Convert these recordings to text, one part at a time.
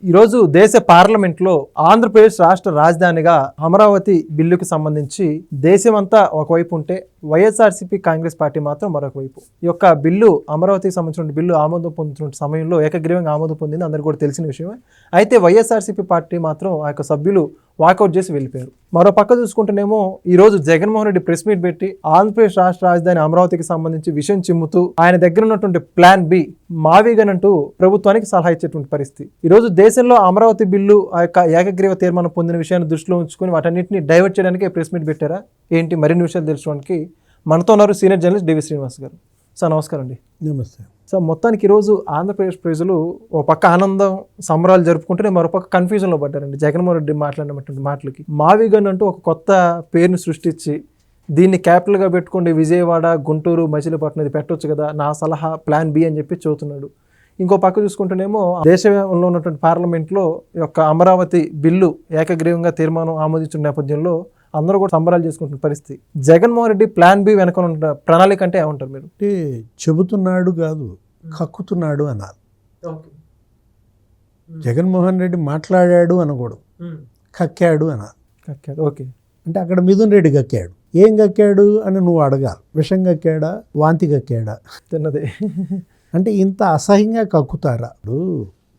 ఈరోజు దేశ పార్లమెంట్లో ఆంధ్రప్రదేశ్ రాష్ట్ర రాజధానిగా అమరావతి బిల్లుకి సంబంధించి దేశమంతా ఒకవైపు ఉంటే వైఎస్ఆర్సీపీ కాంగ్రెస్ పార్టీ మాత్రం మరొక వైపు. ఈ యొక్క బిల్లు అమరావతికి సంబంధించిన బిల్లు ఆమోదం పొందుతున్న సమయంలో ఏకగ్రీవంగా ఆమోదం పొందింది, అందరికీ కూడా తెలిసిన విషయమే. అయితే వైఎస్ఆర్సీపీ పార్టీ మాత్రం ఆ యొక్క సభ్యులు వాకౌట్ చేసి వెళ్ళిపోయారు. మరో పక్క చూసుకుంటేనేమో ఈ రోజు జగన్మోహన్ రెడ్డి ప్రెస్ మీట్ పెట్టి ఆంధ్రప్రదేశ్ రాష్ట్ర రాజధాని అమరావతికి సంబంధించి విషయం చిమ్ముతూ ఆయన దగ్గర ఉన్నటువంటి ప్లాన్ బి మావిగన్ అంటూ ప్రభుత్వానికి సలహా ఇచ్చేటువంటి పరిస్థితి. ఈ రోజు దేశంలో అమరావతి బిల్లు ఆ యొక్క ఏకగ్రీవ తీర్మానం పొందిన విషయాన్ని దృష్టిలో ఉంచుకొని వాటన్నిటిని డైవర్ట్ చేయడానికి ప్రెస్ మీట్ పెట్టారా ఏంటి? మరిన్ని విషయాలు తెలుసుకోవడానికి మనతో ఉన్నారు సీనియర్ జర్నలిస్ట్ డివి శ్రీనివాస్ గారు. సార్ నమస్కారం అండి. నమస్తే సార్, మొత్తానికి ఈరోజు ఆంధ్రప్రదేశ్ ప్రజలు ఓ పక్క ఆనందం సంబరాలు జరుపుకుంటే మరో పక్క కన్ఫ్యూజన్లో పడ్డారండి. జగన్మోహన్ రెడ్డి మాట్లాడినటువంటి మాటలకి మావిగన్ అంటూ ఒక కొత్త పేరుని సృష్టించి దీన్ని క్యాపిటల్గా పెట్టుకోండి, విజయవాడ, గుంటూరు, మచిలీపట్నం ఇది పెట్టవచ్చు కదా, నా సలహా ప్లాన్ బి అని చెప్పి చెబుతున్నాడు. ఇంకో పక్క చూసుకుంటేనేమో దేశంలో ఉన్నటువంటి పార్లమెంట్లో ఈ యొక్క అమరావతి బిల్లు ఏకగ్రీవంగా తీర్మానం ఆమోదించిన నేపథ్యంలో అందరూ కూడా సంబరాలు చేసుకుంటున్న పరిస్థితి. జగన్మోహన్ రెడ్డి ప్లాన్ బి వెనక ఉన్న ప్రణాళిక అంటే ఏమంటారు మీరు? అంటే చెబుతున్నాడు కాదు, కక్కుతున్నాడు అనాలి. జగన్మోహన్ రెడ్డి మాట్లాడాడు అనకూడదు, కక్కాడు అనాలి. కక్కాడు, ఓకే. అంటే అక్కడ మిథున్ రెడ్డి కక్కాడు, ఏం కక్కాడు అని నువ్వు అడగాలి. విషం కక్కాడా, వాంతి కక్కాడా? తిన్నదే. అంటే ఇంత అసహ్యంగా కక్కుతారా? ఇప్పుడు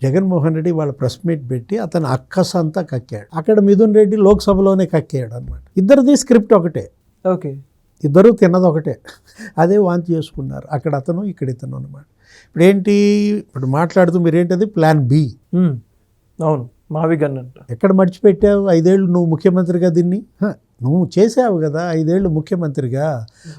జగన్మోహన్ రెడ్డి వాళ్ళ ప్రెస్ మీట్ పెట్టి అతను అక్కసంతా కక్కాడు, అక్కడ మిథున్ రెడ్డి లోక్సభలోనే కక్కాడు అనమాట. ఇద్దరిది స్క్రిప్ట్ ఒకటే, ఓకే, ఇద్దరు తిన్నది ఒకటే, అదే వాంతి చేసుకున్నారు. అక్కడ అతను ఇక్కడ ఇతను అనమాట. ఇప్పుడు ఏంటి, ఇప్పుడు మాట్లాడుతూ మీరేంటది ప్లాన్ బి. అవును, మావిగన్ అంట. ఎక్కడ మర్చిపెట్టావు? 5 ఏళ్ళు నువ్వు ముఖ్యమంత్రిగా దీన్ని నువ్వు చేసావు కదా, 5 ఏళ్ళు ముఖ్యమంత్రిగా.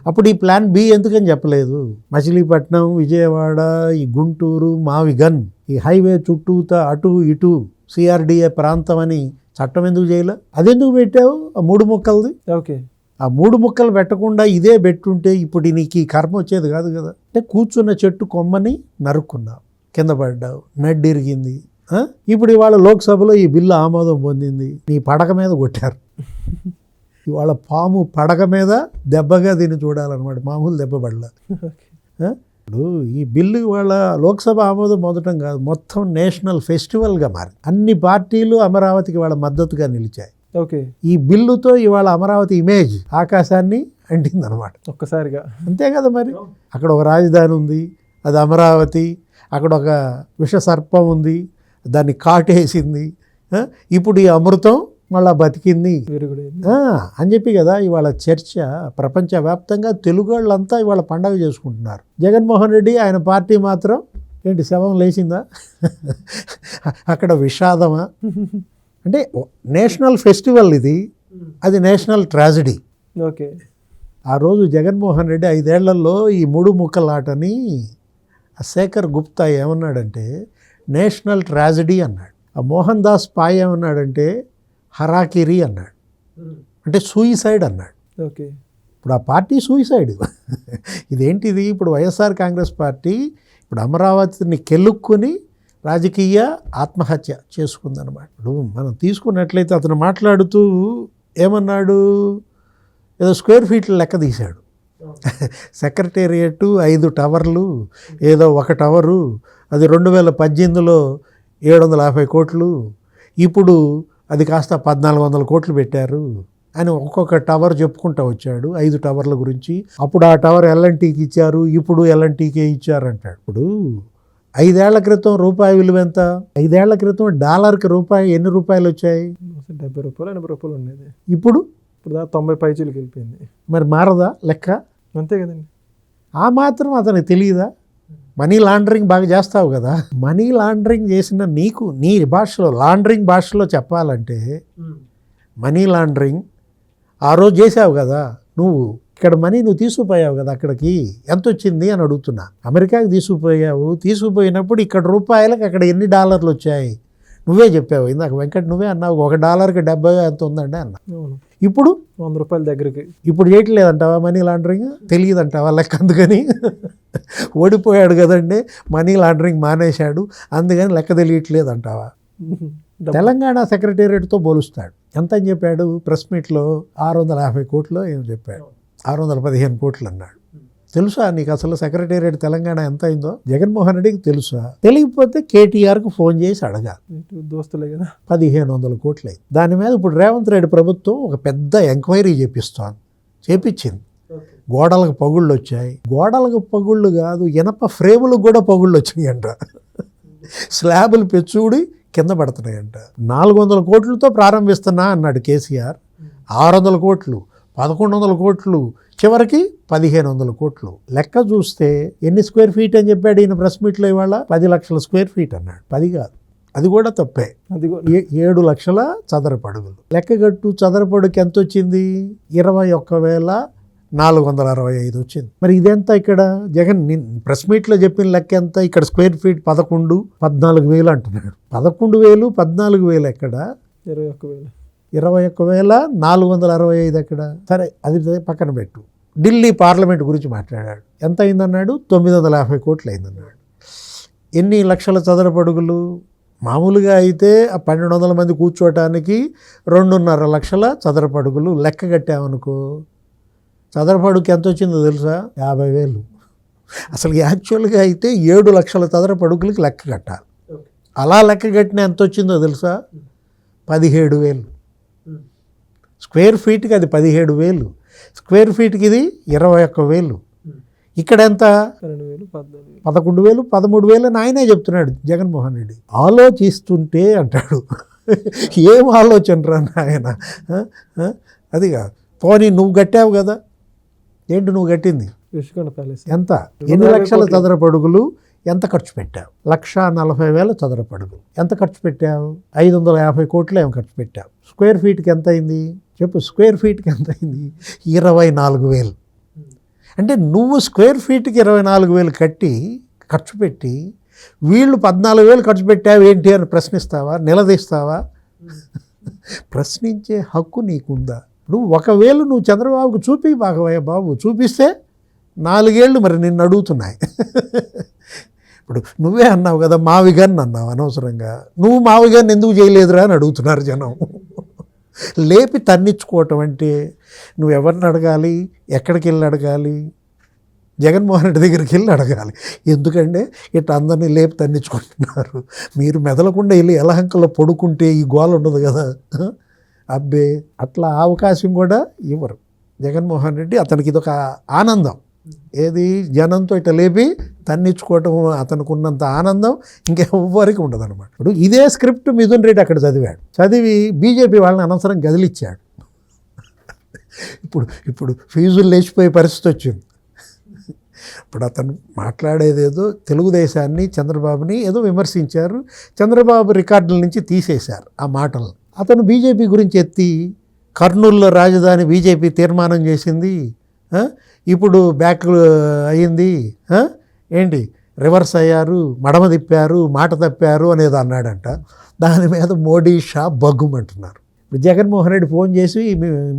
అప్పుడు ఈ ప్లాన్ బి ఎందుకని చెప్పలేదు? మచిలీపట్నం, విజయవాడ, ఈ గుంటూరు, మావిగన్, ఈ హైవే చుట్టూతా అటు ఇటు సిఆర్డిఏ ప్రాంతం అని చట్టం ఎందుకు చేయలే? అదెందుకు పెట్టావు? ఆ 3 ముక్కలది. ఓకే, ఆ 3 ముక్కలు పెట్టకుండా ఇదే పెట్టుంటే ఇప్పుడు నీకు ఈ కర్మ వచ్చేది కాదు కదా. అంటే కూర్చున్న చెట్టు కొమ్మని నరుక్కున్నావు, కింద పడ్డావు, నడ్డిరిగింది. ఇప్పుడు ఇవాళ లోక్సభలో ఈ బిల్లు ఆమోదం పొందింది, నీ పడక మీద కొట్టారు. ఇవాళ పాము పడక మీద దెబ్బగా దీన్ని చూడాలన్నమాట, మామూలు దెబ్బ పడలా. ఇప్పుడు ఈ బిల్లు ఇవాళ లోక్సభ ఆమోదం పొందడం కాదు, మొత్తం నేషనల్ ఫెస్టివల్గా మారి అన్ని పార్టీలు అమరావతికి వాళ్ళ మద్దతుగా నిలిచాయి. ఓకే, ఈ బిల్లుతో ఇవాళ అమరావతి ఇమేజ్ ఆకాశాన్ని అంటిందనమాట ఒక్కసారిగా. అంతే కదా మరి. అక్కడ ఒక రాజధాని ఉంది, అది అమరావతి. అక్కడ ఒక విష సర్పం ఉంది, దాన్ని కాటేసింది. ఇప్పుడు ఈ అమృతం మళ్ళా బతికింది అని చెప్పి కదా ఇవాళ చర్చ ప్రపంచవ్యాప్తంగా. తెలుగు వాళ్ళంతా ఇవాళ పండగ చేసుకుంటున్నారు. జగన్మోహన్ రెడ్డి ఆయన పార్టీ మాత్రం ఏంటి, శవం లేచిందా? అక్కడ విషాదమా? అంటే నేషనల్ ఫెస్టివల్ ఇది, అది నేషనల్ ట్రాజడీ. ఓకే, ఆ రోజు జగన్మోహన్ రెడ్డి 5 ఏళ్లలో ఈ 3 ముక్కల ఆటని శేఖర్ గుప్తా ఏమన్నాడంటే నేషనల్ ట్రాజడీ అన్నాడు. ఆ మోహన్ దాస్ పాయ్ ఏమన్నాడంటే హరాకిరి అన్నాడు, అంటే సూయిసైడ్ అన్నాడు. ఓకే, ఇప్పుడు ఆ పార్టీ సూయిసైడ్. ఇదేంటిది? ఇప్పుడు వైఎస్ఆర్ కాంగ్రెస్ పార్టీ ఇప్పుడు అమరావతిని కెలుక్కుని రాజకీయ ఆత్మహత్య చేసుకుందనమాట. ఇప్పుడు మనం తీసుకున్నట్లయితే అతను మాట్లాడుతూ ఏమన్నాడు, ఏదో స్క్వేర్ ఫీట్ల లెక్క తీశాడు. సెక్రటేరియట్ 5 టవర్లు, ఏదో ఒక టవరు, అది 2018లో 750 కోట్లు, ఇప్పుడు అది కాస్త 1400 కోట్లు పెట్టారు అని ఒక్కొక్క టవర్ చెప్పుకుంటూ వచ్చాడు. 5 టవర్ల గురించి. అప్పుడు ఆ టవర్ ఎల్ఎన్టీకి ఇచ్చారు, ఇప్పుడు ఎల్ఎన్టీకే ఇచ్చారు అంటాడు. ఇప్పుడు 5 ఏళ్ల క్రితం రూపాయి విలువ ఎంత? 5 ఏళ్ల క్రితం డాలర్కి రూపాయి ఎన్ని రూపాయలు వచ్చాయి? 70 రూపాయలు 80 రూపాయలు ఉండేది. ఇప్పుడు 90 పైచీలకు వెళ్ళిపోయింది. మరి మారదా లెక్క? అంతే కదండి. ఆ మాత్రం అతనికి తెలియదా? మనీ లాండరింగ్ బాగా చేస్తావు కదా. మనీ లాండరింగ్ చేసిన నీకు నీ భాషలో, లాండరింగ్ భాషలో చెప్పాలంటే మనీ లాండరింగ్ ఆ రోజు చేసావు కదా నువ్వు. ఇక్కడ మనీ నువ్వు తీసుకుపోయావు కదా, అక్కడికి ఎంత వచ్చింది అని అడుగుతున్నా. అమెరికాకి తీసుకుపోయావు, తీసుకుపోయినప్పుడు ఇక్కడ రూపాయలకు అక్కడ ఎన్ని డాలర్లు వచ్చాయి నువ్వే చెప్పావు. ఇందాక వెంకట్ నువ్వే అన్నావు $1కి 70 ఎంత ఉందండి అన్నా. ఇప్పుడు 100 రూపాయల దగ్గరికి. ఇప్పుడు చేయట్లేదంటావా మనీ లాండరింగ్? తెలియదంటావా లెక్క? అందుకని ఓడిపోయాడు కదండి, మనీ లాండరింగ్ మానేశాడు, అందుకని లెక్క తెలియట్లేదు అంటావా? తెలంగాణ సెక్రటేరియట్తో పోలుస్తాడు. ఎంత అని చెప్పాడు ప్రెస్ మీట్లో? 650 కోట్లు ఏమో చెప్పాడు, 615 కోట్లు అన్నాడు. తెలుసా నీకు అసలు సెక్రటేరియట్ తెలంగాణ ఎంత అయిందో? జగన్మోహన్ రెడ్డికి తెలుసా? తెలియకపోతే కేటీఆర్కు ఫోన్ చేసి అడగాలి. దోస్తులే కదా. 1500 కోట్లు అయింది. దాని మీద ఇప్పుడు రేవంత్ రెడ్డి ప్రభుత్వం ఒక పెద్ద ఎంక్వైరీ చేపించింది. గోడలకు పగుళ్ళు వచ్చాయి. గోడలకు పగుళ్ళు కాదు, ఇనప ఫ్రేములకు కూడా పగుళ్ళు వచ్చినాయంట. స్లాబులు పెచ్చుడి కింద పడుతున్నాయంట. 400 కోట్లతో ప్రారంభిస్తున్నా అన్నాడు కేసీఆర్. 600 కోట్లు, 1100 కోట్లు, చివరికి 1500 కోట్లు. లెక్క చూస్తే ఎన్ని స్క్వేర్ ఫీట్ అని చెప్పాడు ఈయన ప్రెస్ మీట్లో ఇవాళ? 10 లక్షల స్క్వేర్ ఫీట్ అన్నాడు. 10 కాదు, అది కూడా తప్పే. 7 లక్షల చదరపు అడుగులు. లెక్కగట్టు చదరపడుకి ఎంత వచ్చింది? 21,465 వచ్చింది. మరి ఇదెంత? ఇక్కడ జగన్ ప్రెస్ మీట్లో చెప్పిన లెక్క ఎంత? ఇక్కడ స్క్వేర్ ఫీట్ 14,000 అంటున్నాడు. 11,000 14,000 ఎక్కడ? 21,465 ఎక్కడ? సరే, అది పక్కన పెట్టు. ఢిల్లీ పార్లమెంట్ గురించి మాట్లాడాడు. ఎంత అయిందన్నాడు? 950 కోట్లు అయిందన్నాడు. ఎన్ని లక్షల చదరపు అడుగులు? మామూలుగా అయితే ఆ 1200 మంది కూర్చోటానికి 2.5 లక్షల చదరపు అడుగులు లెక్క కట్టామనుకో. చదరపు అడుగుకి ఎంత వచ్చిందో తెలుసా? 50,000. అసలు యాక్చువల్గా అయితే 7 లక్షల చదరపు అడుగులకి లెక్క కట్టాలి. అలా లెక్క కట్టిన ఎంత వచ్చిందో తెలుసా? 17,000. స్క్వేర్ ఫీట్కి అది 17,000. స్క్వేర్ ఫీట్కి ఇది 21,000. ఇక్కడ ఎంత? 11,000 13,000 అని ఆయనే చెప్తున్నాడు జగన్మోహన్ రెడ్డి. ఆలోచిస్తుంటే అంటాడు. ఏం ఆలోచన రా ఆయన? అది కాదు. పోనీ నువ్వు కట్టావు కదా, ఏంటి నువ్వు కట్టింది? ఎంత? ఎన్ని లక్షల చదరపు అడుగులు? ఎంత ఖర్చు పెట్టావు? 1,40,000 చదరపు అడుగులు. ఎంత ఖర్చు పెట్టావు? 550 కోట్లు ఏమో ఖర్చు పెట్టావు. స్క్వేర్ ఫీట్కి ఎంత అయింది చెప్పు? స్క్వేర్ ఫీట్కి ఎంత అయింది? 24,000. అంటే నువ్వు స్క్వేర్ ఫీట్కి 24,000 కట్టి ఖర్చు పెట్టి వీళ్ళు 14,000 ఖర్చు పెట్టావు ఏంటి అని ప్రశ్నిస్తావా? నిలదీస్తావా? ప్రశ్నించే హక్కు నీకుందా? ఇప్పుడు ఒకవేళ నువ్వు చంద్రబాబుకు చూపి బాగవయ్య బాబు, చూపిస్తే 4 ఏళ్ళు మరి నిన్ను అడుగుతున్నాయి. ఇప్పుడు నువ్వే అన్నావు కదా మావిగాన్ని అన్నావు అనవసరంగా. నువ్వు మావిగాన్ని ఎందుకు చేయలేదురా అని అడుగుతున్నారు జనం. లేపి తన్నించుకోవటం అంటే నువ్వు ఎవరిని అడగాలి? ఎక్కడికి వెళ్ళి అడగాలి? జగన్మోహన్ రెడ్డి దగ్గరికి వెళ్ళి అడగాలి. ఎందుకంటే ఇట్లా అందరినీ లేపి తన్నించుకుంటున్నారు. మీరు మెదలకుండా వెళ్ళి ఎలహంకలో పడుకుంటే ఈ గోల ఉండదు కదా. అబ్బే, అట్లా అవకాశం కూడా ఇవ్వరు జగన్మోహన్ రెడ్డి. అతనికి ఇదొక ఆనందం. ఏది? జనంతో ఇట్లా లేపి తన్నించుకోవటం అతనికి ఉన్నంత ఆనందం ఇంకెవ్వరికి ఉండదు అనమాట. ఇప్పుడు ఇదే స్క్రిప్ట్ మిథున్ రెడ్డి అక్కడ చదివి బీజేపీ వాళ్ళని అనవసరం గదిలిచ్చాడు. ఇప్పుడు ఫీజులు లేచిపోయే పరిస్థితి వచ్చింది. ఇప్పుడు అతను మాట్లాడేదేదో తెలుగుదేశాన్ని, చంద్రబాబుని ఏదో విమర్శించారు. చంద్రబాబు రికార్డుల నుంచి తీసేశారు ఆ మాటలు. అతను బీజేపీ గురించి ఎత్తి కర్నూలులో రాజధాని బీజేపీ తీర్మానం చేసింది, ఇప్పుడు బ్యాక్ అయ్యింది, ఏంటి రివర్స్ అయ్యారు, మడమ తిప్పారు, మాట తప్పారు అనేది అన్నాడంట. దాని మీద మోడీ షా బగ్గుమంటున్నారు. ఇప్పుడు జగన్మోహన్ రెడ్డి ఫోన్ చేసి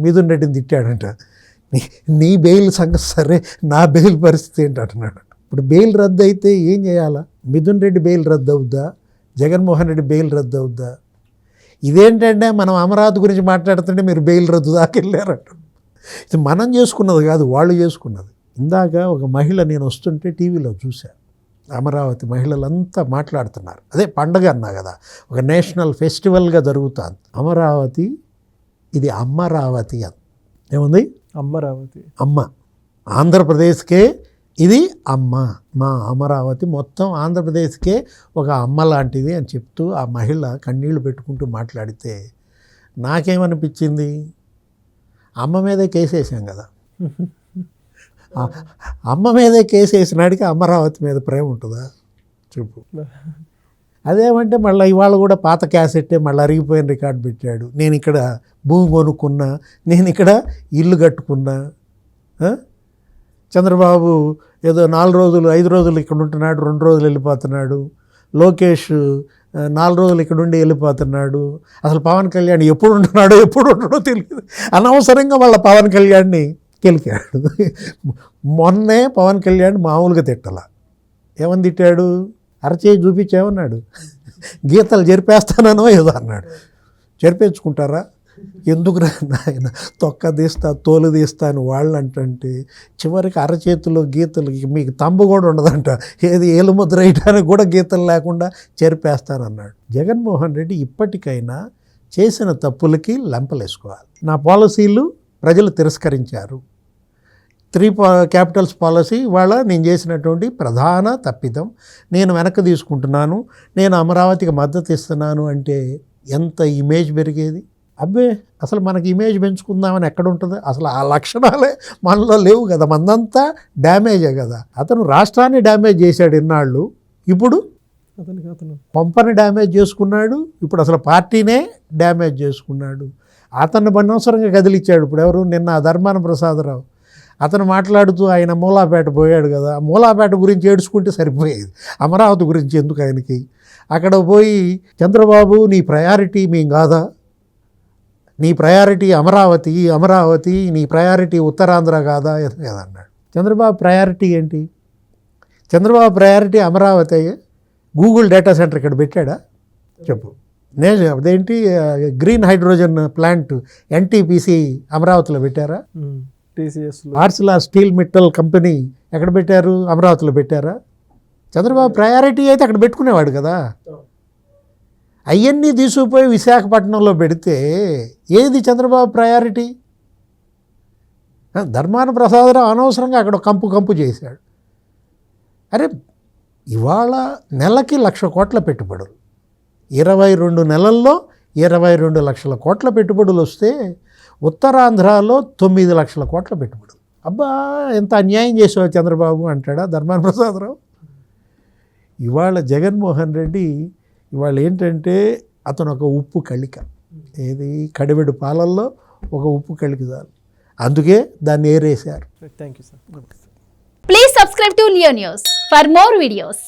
మిథున్ రెడ్డిని తిట్టాడంట. నీ బెయిల్ సంగతి సరే, నా బెయిల్ పరిస్థితి ఏంటి అంటున్నాడు. ఇప్పుడు బెయిల్ రద్దు అయితే ఏం చేయాలా? మిథున్ రెడ్డి బెయిల్ రద్దు అవుద్దా? జగన్మోహన్ రెడ్డి బెయిల్ రద్దు అవుద్దా? ఇదేంటంటే మనం అమరావతి గురించి మాట్లాడుతుంటే మీరు బెయిల్ రద్దు దాకా వెళ్ళారంట. ఇది మనం చేసుకున్నది కాదు, వాళ్ళు చేసుకున్నది. ఇందాక ఒక మహిళ నేను వస్తుంటే టీవీలో చూశాను. అమరావతి మహిళలంతా మాట్లాడుతున్నారు. అదే పండగ అన్నా కదా, ఒక నేషనల్ ఫెస్టివల్గా జరుగుతుంది అమరావతి. ఇది అమ్మరావతి అని ఏముంది? అమ్మరావతి. అమ్మ. ఆంధ్రప్రదేశ్కే ఇది అమ్మ. మా అమరావతి మొత్తం ఆంధ్రప్రదేశ్కే ఒక అమ్మ లాంటిది అని చెప్తూ ఆ మహిళ కన్నీళ్లు పెట్టుకుంటూ మాట్లాడితే నాకేమనిపించింది? అమ్మ మీదే కేసేసాం కదా. అమ్మ మీదే కేసేసినాడికి అమరావతి మీద ప్రేమ ఉంటుందా చెప్పు? అదేమంటే మళ్ళీ ఇవాళ కూడా పాత క్యాసెట్టే మళ్ళీ అరిగిపోయిన రికార్డు పెట్టాడు. నేను ఇక్కడ భూమి కొనుక్కున్నా, నేను ఇక్కడ ఇల్లు కట్టుకున్నా. చంద్రబాబు ఏదో 4 రోజులు 5 రోజులు ఇక్కడ ఉంటున్నాడు, 2 రోజులు వెళ్ళిపోతున్నాడు. లోకేష్ 4 రోజులు ఇక్కడ ఉండి వెళ్ళిపోతున్నాడు. అసలు పవన్ కళ్యాణ్ ఎప్పుడు ఉండడో తెలియదు. అనవసరంగా వాళ్ళ పవన్ కళ్యాణ్ని కెలికాడు. మొన్నే పవన్ కళ్యాణ్ మామూలుగా తిట్టాల. ఏమని తిట్టాడు? అరచేయి చూపించేమన్నాడు, గీతలు జరిపేస్తానో ఏదో అన్నాడు. జరిపేసుకుంటారా? ఎందుకురా నాయన తొక్క తీస్తా తోలు తీస్తా అని వాళ్ళు అంటే చివరికి అరచేతిలో గీతలు మీకు తంబు కూడా ఉండదంట, ఏది ఏలుముద్ర వేయడానికి కూడా గీతలు లేకుండా చెరిపేస్తానన్నాడు. జగన్మోహన్ రెడ్డి ఇప్పటికైనా చేసిన తప్పులకి లెంపలేసుకోవాలి. నా పాలసీలు ప్రజలు తిరస్కరించారు. 3 క్యాపిటల్స్ పాలసీ ఇవాళ నేను చేసినటువంటి ప్రధాన తప్పిదం, నేను వెనక్కి తీసుకుంటున్నాను, నేను అమరావతికి మద్దతు ఇస్తున్నాను అంటే ఎంత ఇమేజ్ పెరిగేది. అబ్బే అసలు మనకి ఇమేజ్ పెంచుకుందామని ఎక్కడ ఉంటుంది, అసలు ఆ లక్షణాలే మనలో లేవు కదా, మనదంతా డ్యామేజే కదా. అతను రాష్ట్రాన్ని డ్యామేజ్ చేశాడు ఇన్నాళ్ళు, ఇప్పుడు పంపని డ్యామేజ్ చేసుకున్నాడు, ఇప్పుడు అసలు పార్టీనే డ్యామేజ్ చేసుకున్నాడు. అతన్ని అనవసరంగా కదిలిచ్చాడు. ఇప్పుడు ఎవరు, నిన్న ధర్మాన ప్రసాదరావు అతను మాట్లాడుతూ ఆయన మూలాపేట పోయాడు కదా, మూలాపేట గురించి ఏడ్చుకుంటే సరిపోయేది, అమరావతి గురించి ఎందుకు ఆయనకి. అక్కడ పోయి చంద్రబాబు నీ ప్రయారిటీ మేం కాదా, నీ ప్రయారిటీ అమరావతి, అమరావతి నీ ప్రయారిటీ ఉత్తరాంధ్ర కాదా అన్నాడు. చంద్రబాబు ప్రయారిటీ ఏంటి? Chandrababu priority Amaravati. Google data centre ఇక్కడ పెట్టాడా చెప్పు. నేను అదేంటి గ్రీన్ హైడ్రోజన్ ప్లాంట్ ఎన్టీపీసీ అమరావతిలో పెట్టారా? ఆర్సిలా స్టీల్ మిట్టల్ కంపెనీ ఎక్కడ పెట్టారు? అమరావతిలో పెట్టారా? చంద్రబాబు ప్రయారిటీ అయితే అక్కడ పెట్టుకునేవాడు కదా. అవన్నీ తీసుకుపోయి విశాఖపట్నంలో పెడితే ఏది చంద్రబాబు ప్రయారిటీ? ధర్మాన ప్రసాదరావు అనవసరంగా అక్కడ కంపు చేశాడు. అరే ఇవాళ నెలకి 1,00,000 కోట్ల పెట్టుబడులు, 22 నెలల్లో 22 లక్షల కోట్ల పెట్టుబడులు వస్తే ఉత్తరాంధ్రలో 9 లక్షల కోట్ల పెట్టుబడులు. అబ్బా ఎంత అన్యాయం చేసావు చంద్రబాబు అంటాడా ధర్మాన ప్రసాదరావు? ఇవాళ జగన్మోహన్ రెడ్డి ఇవాళ ఏంటంటే అతను ఒక ఉప్పు కళిక, ఏది కడివెడు పాలల్లో ఒక ఉప్పు కళిక చాలు, అందుకే దాన్ని ఏరేశారు. Thank you sir. Please subscribe to Leo News for more videos.